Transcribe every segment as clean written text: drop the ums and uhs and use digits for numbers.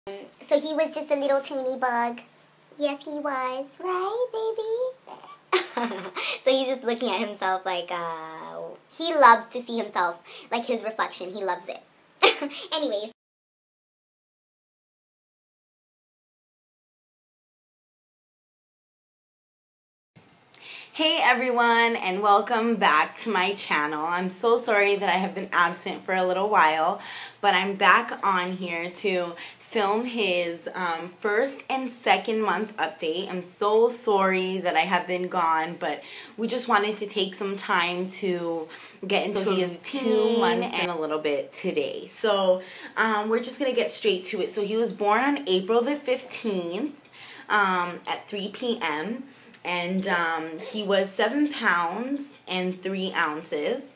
So he was just a little teeny bug. Yes, he was. Right, baby? So he's just looking at himself like, he loves to see himself, like his reflection. He loves it. Anyways. Hey everyone, and welcome back to my channel. I'm so sorry that I have been absent for a little while, but I'm back on here to film his first and second month update. I'm so sorry that I have been gone, but we just wanted to take some time to get into his 2 months and a little bit today. So we're just gonna get straight to it. So he was born on April the 15th at 3 p.m. and he was 7 pounds and 3 ounces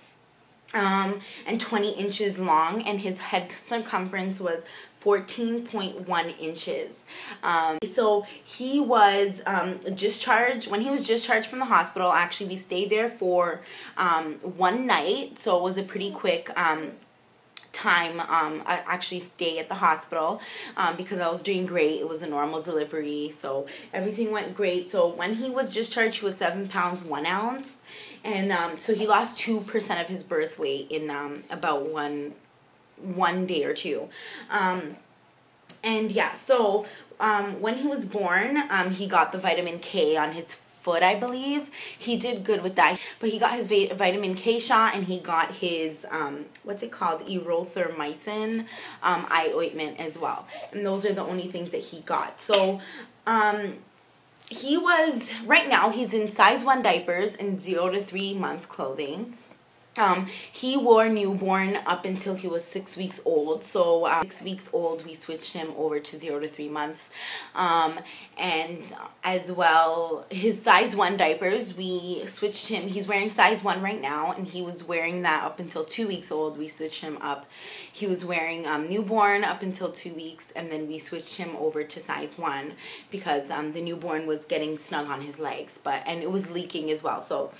and 20 inches long, and his head circumference was 14.1 inches. So he was discharged. When he was discharged from the hospital, actually we stayed there for 1 night, so it was a pretty quick time. I actually stay at the hospital because I was doing great. It was a normal delivery, so everything went great. So when he was discharged, he was 7 pounds 1 ounce, and so he lost 2% of his birth weight in about one day or two. And yeah, so when he was born, he got the vitamin K on his foot, I believe. He did good with that, but he got his vitamin K shot, and he got his what's it called, erythromycin eye ointment as well, and those are the only things that he got. So he was, right now he's in size 1 diapers and 0 to 3 month clothing. He wore newborn up until he was 6 weeks old. So 6 weeks old, we switched him over to 0 to 3 months. And as well, his size 1 diapers, we switched him. He's wearing size 1 right now, and he was wearing that up until 2 weeks old. We switched him up. He was wearing newborn up until 2 weeks, and then we switched him over to size 1 because the newborn was getting snug on his legs, and it was leaking as well. So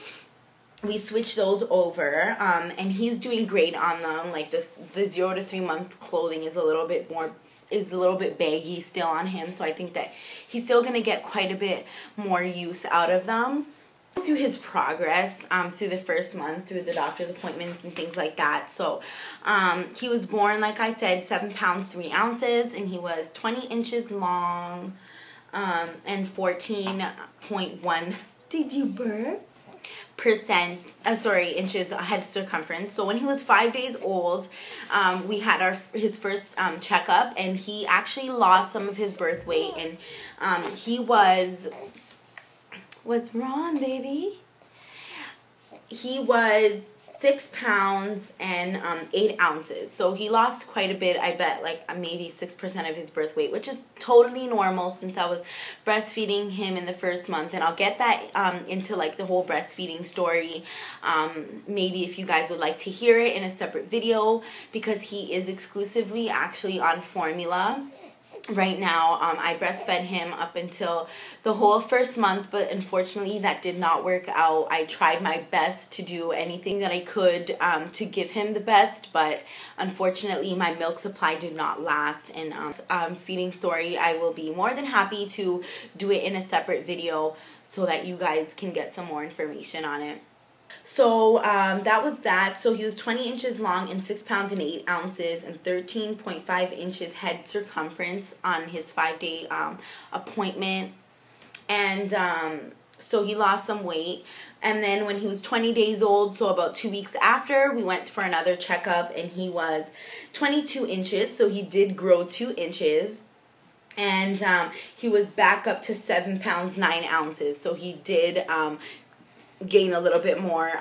we switched those over, and he's doing great on them. Like the 0 to 3 month clothing is a little bit baggy still on him, so I think that he's still gonna get quite a bit more use out of them. Through his progress through the first month, through the doctor's appointments and things like that. So he was born, like I said, 7 pounds 3 ounces, and he was 20 inches long and 14.1. Did you burp? Inches head circumference. So when he was 5 days old, we had his first checkup, and he actually lost some of his birth weight, and he was, what's wrong, baby? He was 6 pounds and 8 ounces. So he lost quite a bit, I bet, like maybe 6% of his birth weight, which is totally normal since I was breastfeeding him in the first month. And I'll get that into like the whole breastfeeding story, maybe if you guys would like to hear it in a separate video, because he is exclusively actually on formula right now. I breastfed him up until the whole first month, but unfortunately that did not work out. I tried my best to do anything that I could to give him the best, but unfortunately my milk supply did not last. And feeding story, I will be more than happy to do it in a separate video so that you guys can get some more information on it. So that was that. So he was 20 inches long and 6 pounds and 8 ounces and 13.5 inches head circumference on his 5-day appointment. And so he lost some weight. And then when he was 20 days old, so about 2 weeks after, we went for another checkup, and he was 22 inches. So he did grow 2 inches. And he was back up to 7 pounds 9 ounces. So he did gain a little bit more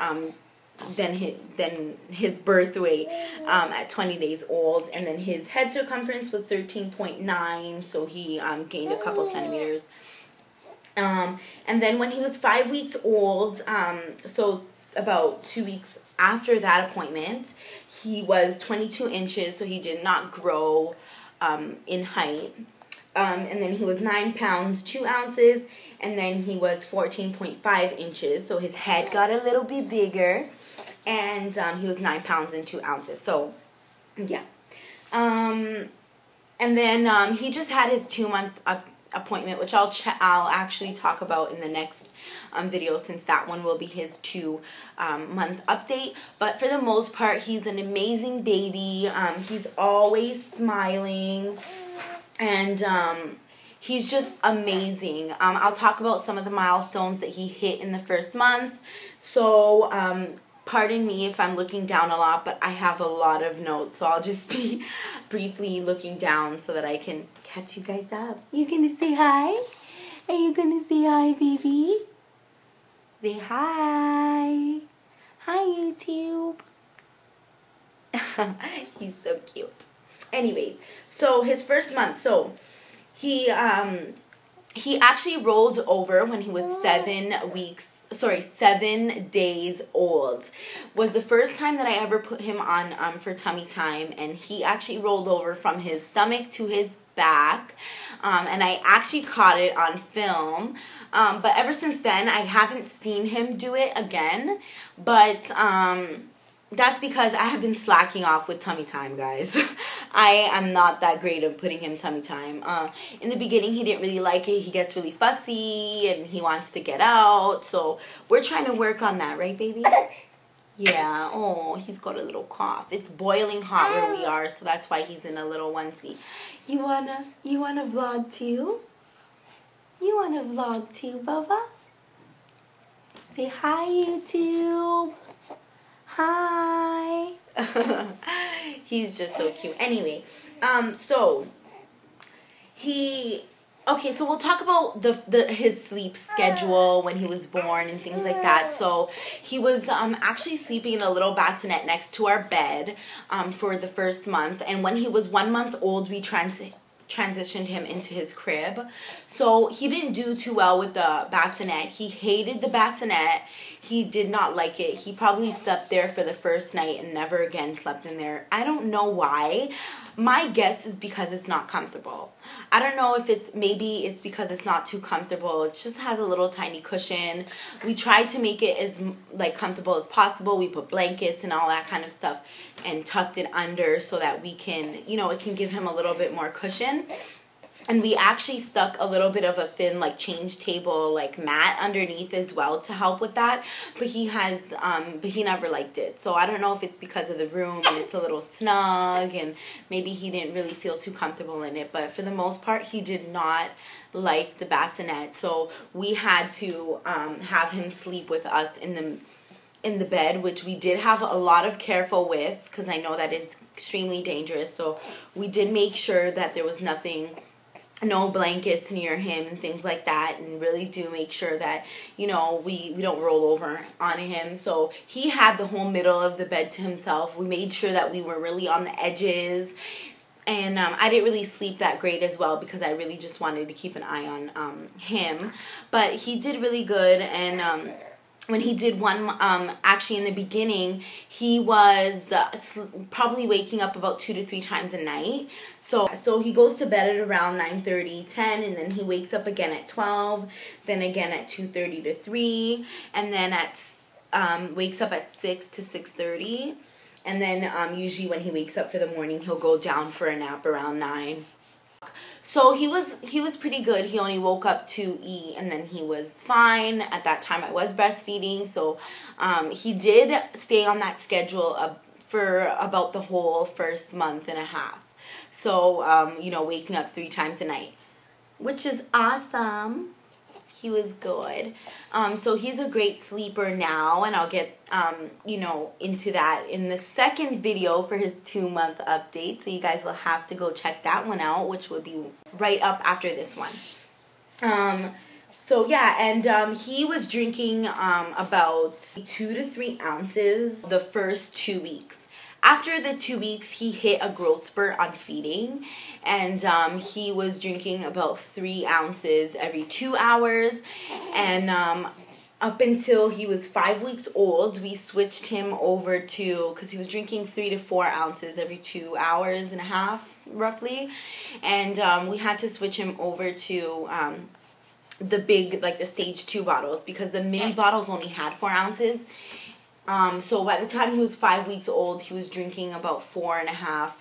than his birth weight at 20 days old. And then his head circumference was 13.9, so he gained a couple centimeters. And then when he was 5 weeks old, so about 2 weeks after that appointment, he was 22 inches, so he did not grow in height. And then he was 9 pounds 2 ounces, and then he was 14.5 inches, so his head got a little bit bigger, and he was 9 pounds and 2 ounces. So yeah, And then he just had his 2-month appointment, which I'll actually talk about in the next video, since that one will be his 2-month update. But for the most part, he's an amazing baby. He's always smiling, and he's just amazing. I'll talk about some of the milestones that he hit in the first month. So pardon me if I'm looking down a lot, but I have a lot of notes, so I'll just be briefly looking down so that I can catch you guys up. You gonna say hi? Are you gonna say hi, baby? Say hi. Hi, YouTube. He's so cute. Anyways, so his first month, so he actually rolled over when he was 7 days old. Was the first time that I ever put him on for tummy time, and he actually rolled over from his stomach to his back, and I actually caught it on film, but ever since then I haven't seen him do it again, but that's because I have been slacking off with tummy time, guys. I am not that great at putting him tummy time. In the beginning, he didn't really like it. He gets really fussy, and he wants to get out. So we're trying to work on that, right, baby? Yeah. Oh, he's got a little cough. It's boiling hot where we are, so that's why he's in a little onesie. You wanna vlog too? You wanna vlog too, Bubba? Say hi, YouTube. Hi. He's just so cute. Anyway, so we'll talk about his sleep schedule when he was born and things like that. So he was actually sleeping in a little bassinet next to our bed for the first month, and when he was 1 month old, we transitioned him into his crib. So he didn't do too well with the bassinet. He hated the bassinet. He did not like it. He probably slept there for the first night and never again slept in there. I don't know why. My guess is because it's not comfortable. I don't know if maybe it's because it's not too comfortable. It just has a little tiny cushion. We tried to make it as comfortable as possible. We put blankets and all that kind of stuff and tucked it under so that we can, it can give him a little bit more cushion. And we actually stuck a little bit of a thin change table mat underneath as well to help with that. But he never liked it. So I don't know if it's because of the room and it's a little snug and maybe he didn't really feel too comfortable in it. But for the most part, he did not like the bassinet. So we had to have him sleep with us in the bed, which we did have a lot of careful with, because I know that is extremely dangerous. So we did make sure that there was no blankets near him and things like that, and really do make sure that we don't roll over on him. So he had the whole middle of the bed to himself. We made sure that we were really on the edges, and I didn't really sleep that great as well because I really just wanted to keep an eye on him. But he did really good, and when he did actually in the beginning, he was probably waking up about 2 to 3 times a night. So he goes to bed at around 9:30, 10, and then he wakes up again at 12, then again at 2:30 to 3, and then wakes up at 6 to 6:30, and then usually when he wakes up for the morning, he'll go down for a nap around 9. So he was pretty good. He only woke up to eat, and then he was fine. At that time, I was breastfeeding, so he did stay on that schedule for about the whole first month and a half. So, waking up 3 times a night, which is awesome. He was good. So he's a great sleeper now, and I'll get, into that in the second video for his 2-month update. So you guys will have to go check that one out, which would be right up after this one. So yeah, and he was drinking about 2 to 3 ounces the first 2 weeks. After the 2 weeks, he hit a growth spurt on feeding, and he was drinking about 3 ounces every 2 hours, and up until he was 5 weeks old, we switched him over to, because he was drinking 3 to 4 ounces every 2 hours and a half, roughly, and we had to switch him over to the big, the stage 2 bottles, because the mini bottles only had 4 ounces. So by the time he was 5 weeks old, he was drinking about 4.5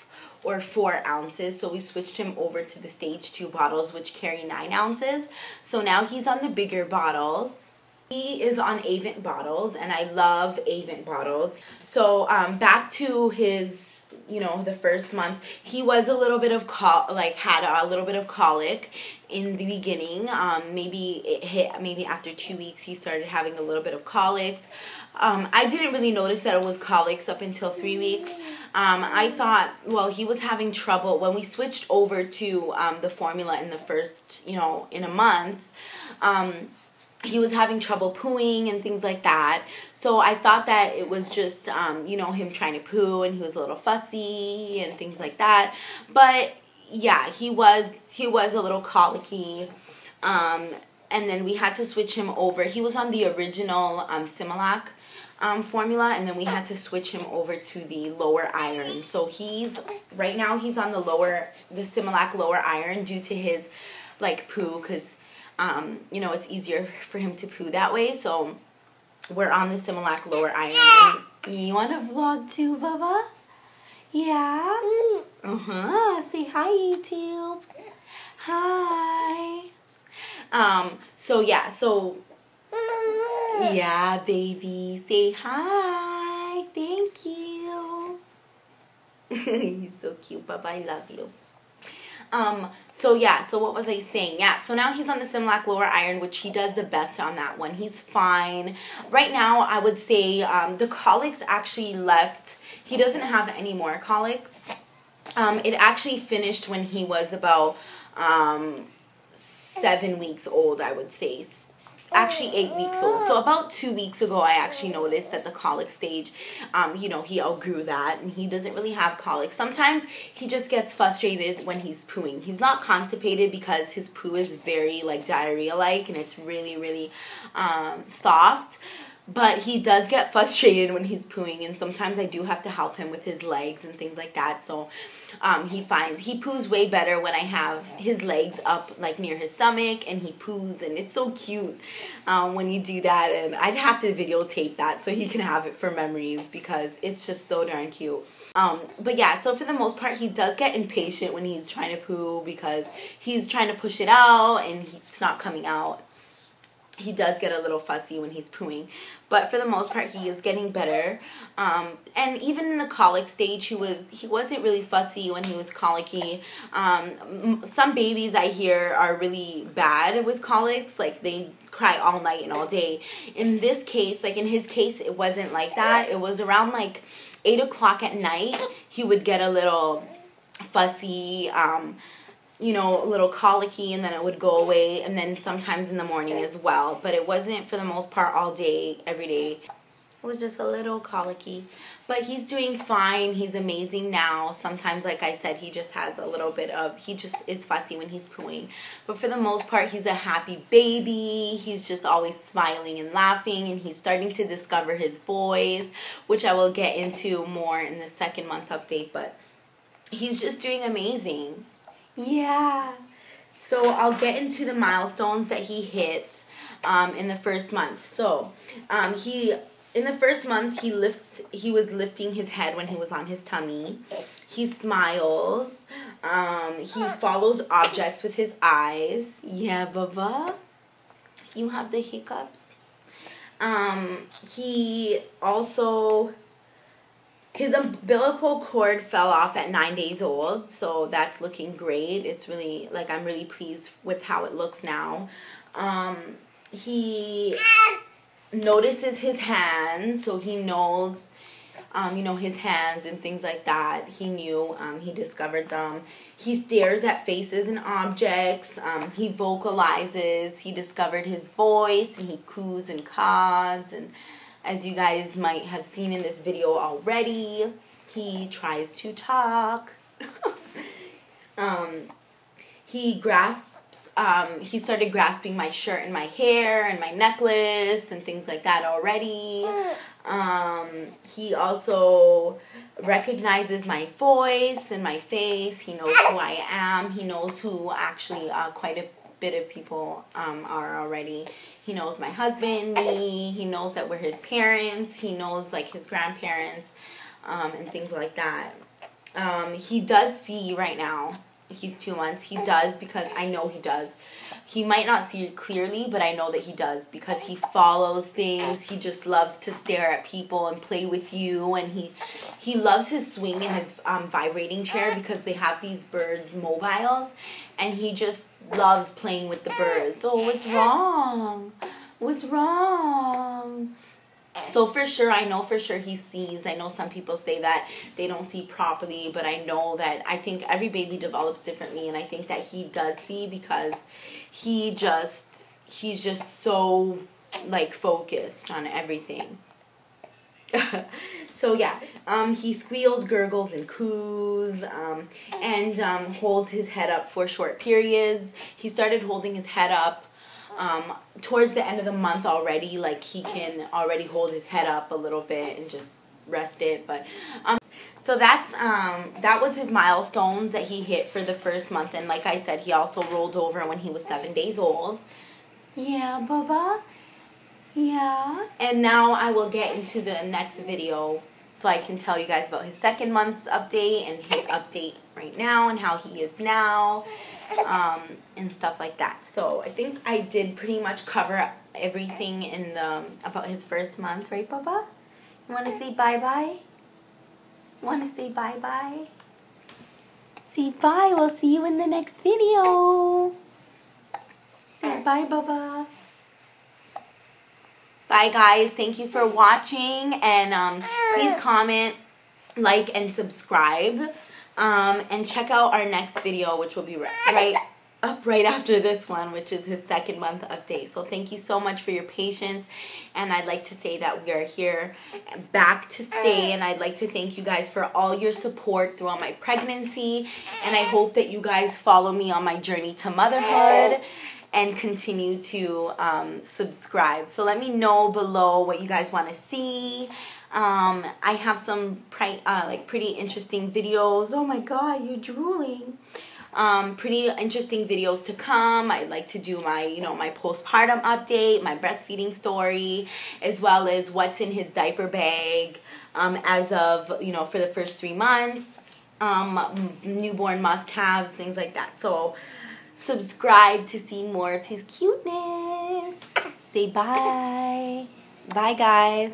or 4 ounces. So we switched him over to the stage 2 bottles, which carry 9 ounces. So now he's on the bigger bottles. He is on Avent bottles, and I love Avent bottles. So back to his, the first month, he was a little bit of had a little bit of colic in the beginning. Maybe it hit after 2 weeks he started having a little bit of colics. I didn't really notice that it was colics up until 3 weeks. I thought, well, he was having trouble when we switched over to the formula in the first, in a month. He was having trouble pooing and things like that. So I thought that it was just, him trying to poo, and he was a little fussy and things like that. But yeah, he was a little colicky. And then we had to switch him over. He was on the original Similac formula, and then we had to switch him over to the lower iron. So right now he's on the Similac lower iron due to his poo, because it's easier for him to poo that way. So we're on the Similac lower iron. And you want to vlog too, Bubba? Yeah? Say hi, YouTube. Hi. Yeah, baby. Say hi. Thank you. He's so cute, Bubba. I love you. So what was I saying? Yeah, so now he's on the Similac lower iron, which he does the best on that one. He's fine. Right now, I would say the colics actually left. He doesn't have any more colics. It actually finished when he was about 7 weeks old, I would say. Actually 8 weeks old. So about 2 weeks ago, I actually noticed that the colic stage, he outgrew that, and he doesn't really have colics. Sometimes he just gets frustrated when he's pooing. He's not constipated because his poo is very diarrhea-like, and it's really, really soft. But he does get frustrated when he's pooing, and sometimes I do have to help him with his legs and things like that. So he poos way better when I have his legs up near his stomach, and he poos, and it's so cute when you do that. And I'd have to videotape that so he can have it for memories, because it's just so darn cute. But yeah, so for the most part, he does get impatient when he's trying to poo, because he's trying to push it out and it's not coming out. He does get a little fussy when he's pooing, but for the most part, he is getting better. And even in the colic stage, he wasn't really fussy when he was colicky. Some babies I hear are really bad with colics, they cry all night and all day. In this case, in his case, it wasn't like that. It was around 8 o'clock at night, he would get a little fussy, a little colicky, and then it would go away, and then sometimes in the morning as well. But it wasn't, for the most part, all day, every day. It was just a little colicky. But he's doing fine. He's amazing now. Sometimes, like I said, he just has a little bit of, he just is fussy when he's pooing. But for the most part, he's a happy baby. He's just always smiling and laughing, and he's starting to discover his voice, which I will get into more in the second month update. But he's just doing amazing. Yeah. So I'll get into the milestones that he hit in the first month. So in the first month, he was lifting his head when he was on his tummy. He smiles. He follows objects with his eyes. Yeah, Bubba. You have the hiccups. He also, his umbilical cord fell off at 9 days old, so that's looking great. It's really, I'm really pleased with how it looks now. He notices his hands, so he knows, his hands and things like that. He knew, he discovered them. He stares at faces and objects. He vocalizes. He discovered his voice, and he coos and caws, and as you guys might have seen in this video already, he tries to talk. He grasps, he started grasping my shirt and my hair and my necklace and things like that already. He also recognizes my voice and my face. He knows who I am. He knows who actually quite a bit of people are already. He knows my husband, me. He knows that we're his parents. He knows his grandparents and things like that. He does see right now. He's 2 months. He does, because I know he does. He might not see it clearly, but I know that he does, because he follows things. He just loves to stare at people and play with you, and he loves his swing and his vibrating chair, because they have these bird mobiles, and he just loves playing with the birds. Oh, what's wrong? What's wrong? So for sure, I know for sure he sees. I know some people say that they don't see properly, but I know that I think every baby develops differently, and I think that he does see, because he's just so like focused on everything. So yeah, he squeals, gurgles, and coos, and holds his head up for short periods. He started holding his head up towards the end of the month already. Like, he can already hold his head up a little bit and just rest it. But so that was his milestones that he hit for the first month. And like I said, he also rolled over when he was 7 days old. Yeah, Bubba. Yeah. And now I will get into the next video so I can tell you guys about his second month's update and his update right now and how he is now, and stuff like that. So I think I did pretty much cover everything in the about his first month, right, Bubba? You want to say bye-bye? Want to say bye-bye? Say bye. We'll see you in the next video. Say bye, Bubba. Bye, guys. Thank you for watching, and please comment, like, and subscribe, and check out our next video, which will be right after this one, which is his second month update. So thank you so much for your patience, and I'd like to say that we are here back to stay, and I'd like to thank you guys for all your support throughout my pregnancy, and I hope that you guys follow me on my journey to motherhood and continue to subscribe. So let me know below what you guys want to see. I have some pretty interesting videos. Oh my God, you're drooling. Pretty interesting videos to come. I'd like to do my, my postpartum update, my breastfeeding story, as well as what's in his diaper bag as of, for the first 3 months, newborn must-haves, things like that. So subscribe to see more of his cuteness. Say bye. Bye, guys.